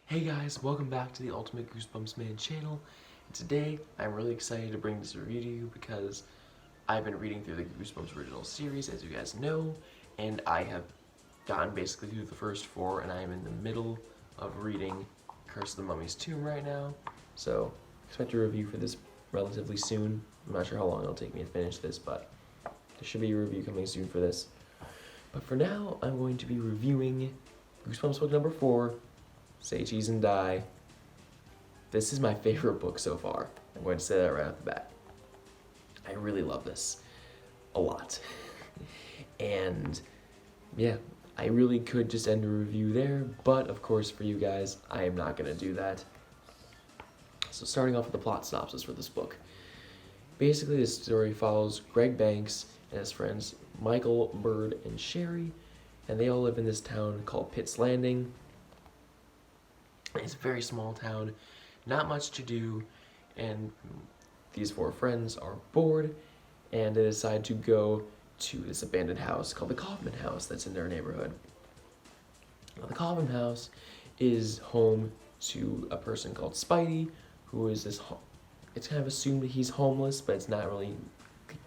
Hey guys, welcome back to the Ultimate Goosebumps Man channel. And today, I'm really excited to bring this review to you because I've been reading through the Goosebumps original series, as you guys know, and I have gotten basically through the first four, and I am in the middle of reading Curse of the Mummy's Tomb right now. So, expect a review for this relatively soon. I'm not sure how long it'll take me to finish this, but there should be a review coming soon for this. But for now, I'm going to be reviewing Goosebumps book number 4, Say Cheese and Die. This is my favorite book so far. I'm going to say that right off the bat. I really love this a lot. And yeah, I really could just end the review there, but of course for you guys, I am not going to do that. So starting off with the plot synopsis for this book. Basically, this story follows Greg Banks and his friends Michael, Bird, and Sherry, and they all live in this town called Pitt's Landing. It's a very small town, not much to do, and these four friends are bored, and they decide to go to this abandoned house called the Kaufman House that's in their neighborhood. Now, the Kaufman House is home to a person called Spidey, who is this, it's kind of assumed that he's homeless, but it's not really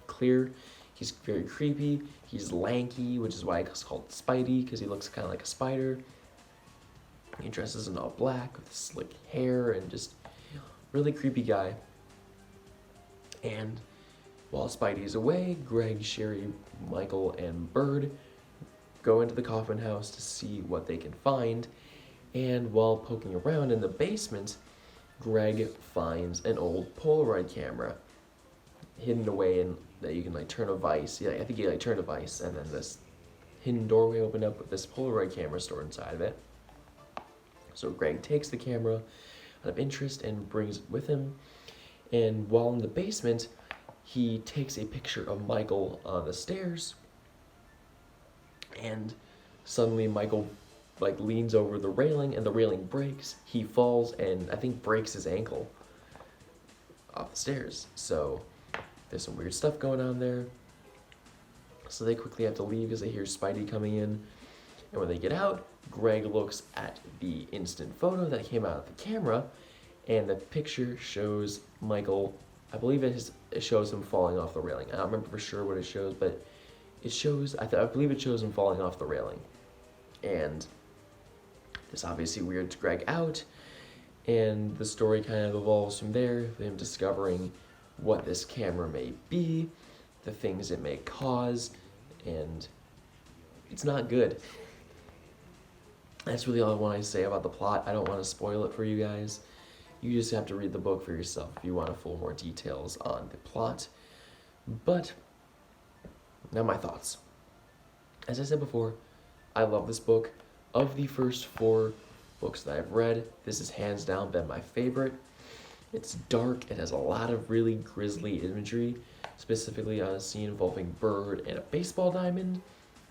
clear. He's very creepy, he's lanky, which is why it's called Spidey, because he looks kind of like a spider. He dresses in all black with slick hair and just really creepy guy. And while Spidey is away, Greg, Sherry, Michael, and Bird go into the Kaufman House to see what they can find. And while poking around in the basement, Greg finds an old Polaroid camera hidden away in that you can turn a vise. Yeah, I think you turn a vise, and then this hidden doorway opened up with this Polaroid camera stored inside of it. So Greg takes the camera out of interest and brings it with him. And while in the basement, he takes a picture of Michael on the stairs. And suddenly Michael leans over the railing, and the railing breaks. He falls and I think breaks his ankle off the stairs. So there's some weird stuff going on there. So they quickly have to leave as they hear Spidey coming in. And when they get out, Greg looks at the instant photo that came out of the camera, and the picture shows Michael, I believe it shows him falling off the railing. I don't remember for sure what it shows, but it shows, I believe it shows him falling off the railing. And this obviously weirds Greg out, and the story kind of evolves from there, with him discovering what this camera may be, the things it may cause, and it's not good. That's really all I want to say about the plot. I don't want to spoil it for you guys. You just have to read the book for yourself if you want full more details on the plot. But now my thoughts. As I said before, I love this book. Of the first 4 books that I've read, this has hands down been my favorite. It's dark. It has a lot of really grisly imagery, specifically on a scene involving Bird and a baseball diamond.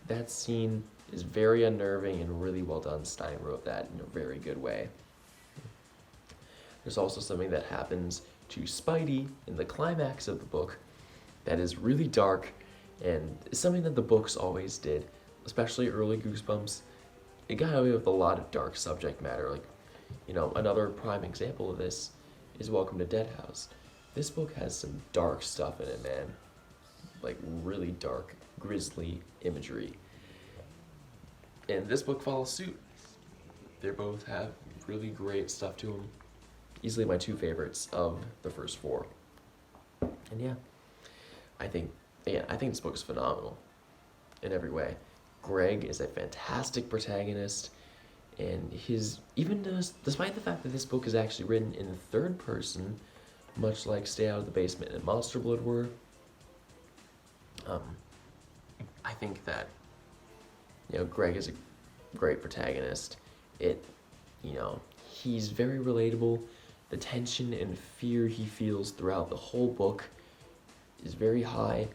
That scene is very unnerving and really well done. Stein wrote that in a very good way. There's also something that happens to Spidey in the climax of the book that is really dark, and is something that the books always did, especially early Goosebumps. It got away with a lot of dark subject matter. Another prime example of this is Welcome to Deadhouse. This book has some dark stuff in it, man. Really dark, grisly imagery. And this book follows suit. They both have really great stuff to them. Easily my 2 favorites of the first 4. And yeah, I think this book is phenomenal in every way. Greg is a fantastic protagonist, and despite the fact that this book is actually written in the 3rd person, much like Stay Out of the Basement and Monster Blood were, I think that Greg is a great protagonist. He's very relatable. The tension and fear he feels throughout the whole book is very high.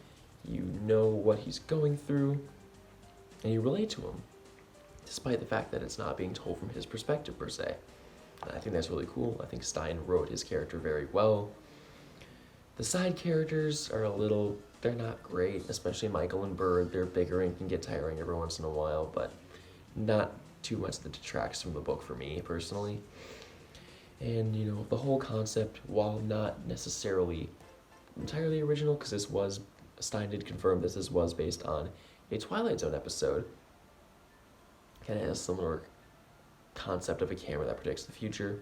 You know what he's going through, and you relate to him, despite the fact that it's not being told from his perspective per se. And I think that's really cool. I think Stein wrote his character very well. The side characters are they're not great, especially Michael and Bird. They're bigger and can get tiring every once in a while, but not too much that detracts from the book for me personally. And you know, the whole concept, while not necessarily entirely original, because Stein did confirm this was based on a Twilight Zone episode, kind of has a similar concept of a camera that predicts the future,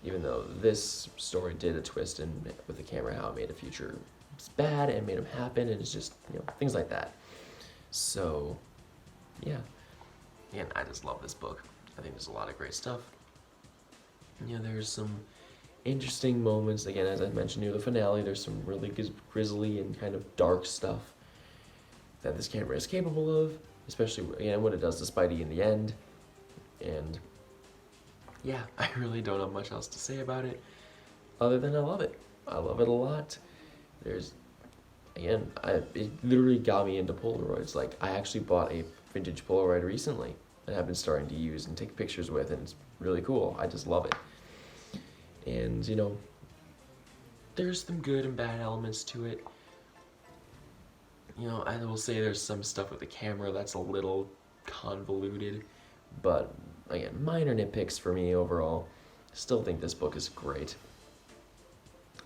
even though this story did a twist in with the camera, how it made the future bad and made them happen, and it's just, you know, things like that. So yeah, and I just love this book. I think there's a lot of great stuff. You know, there's some interesting moments. Again, as I mentioned near the finale, there's some really grisly and kind of dark stuff that this camera is capable of, especially, again, what it does to Spidey in the end. And yeah, I really don't have much else to say about it, other than I love it. I love it a lot. There's, again, it literally got me into Polaroids. Like, I actually bought a vintage Polaroid recently, and I've been starting to use and take pictures with, and it's really cool. I just love it. And, you know, there's some good and bad elements to it. You know, I will say there's some stuff with the camera that's a little convoluted, but again, minor nitpicks for me overall. Still think this book is great.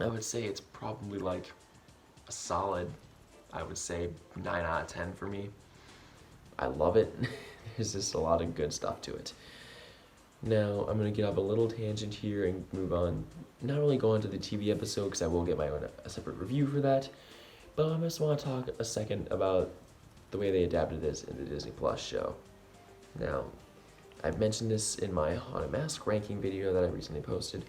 I would say it's probably like a solid, I would say 9 out of 10 for me. I love it. There's just a lot of good stuff to it. Now, I'm going to get off a little tangent here and move on, not only go on to the TV episode, because I will get my own a separate review for that, but I just want to talk a second about the way they adapted this in the Disney Plus show. Now, I've mentioned this in my Haunted Mask ranking video that I recently posted,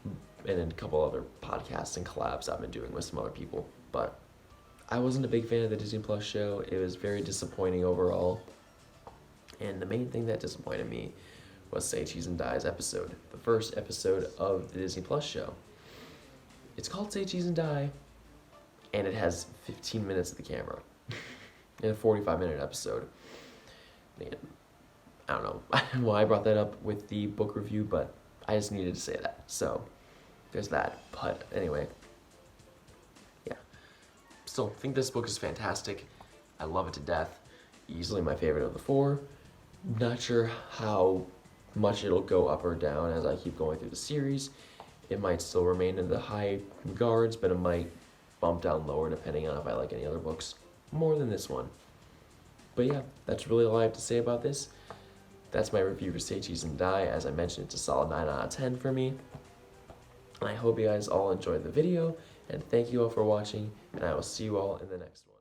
and in a couple other podcasts and collabs I've been doing with some other people, but I wasn't a big fan of the Disney Plus show. It was very disappointing overall, and the main thing that disappointed me was Say Cheese and Die's episode, the first episode of the Disney Plus show. It's called Say Cheese and Die, and it has 15 minutes of the camera in a 45-minute episode. And I don't know why I brought that up with the book review, but I just needed to say that. So there's that. But anyway, yeah. Still think this book is fantastic. I love it to death. Easily my favorite of the four. Not sure how much it'll go up or down as I keep going through the series. It might still remain in the high regards, but it might bump down lower depending on if I like any other books more than this one. But yeah, that's really all I have to say about this. That's my review for Say Cheese and Die. As I mentioned, it's a solid 9 out of 10 for me. And I hope you guys all enjoyed the video, and thank you all for watching, and I will see you all in the next one.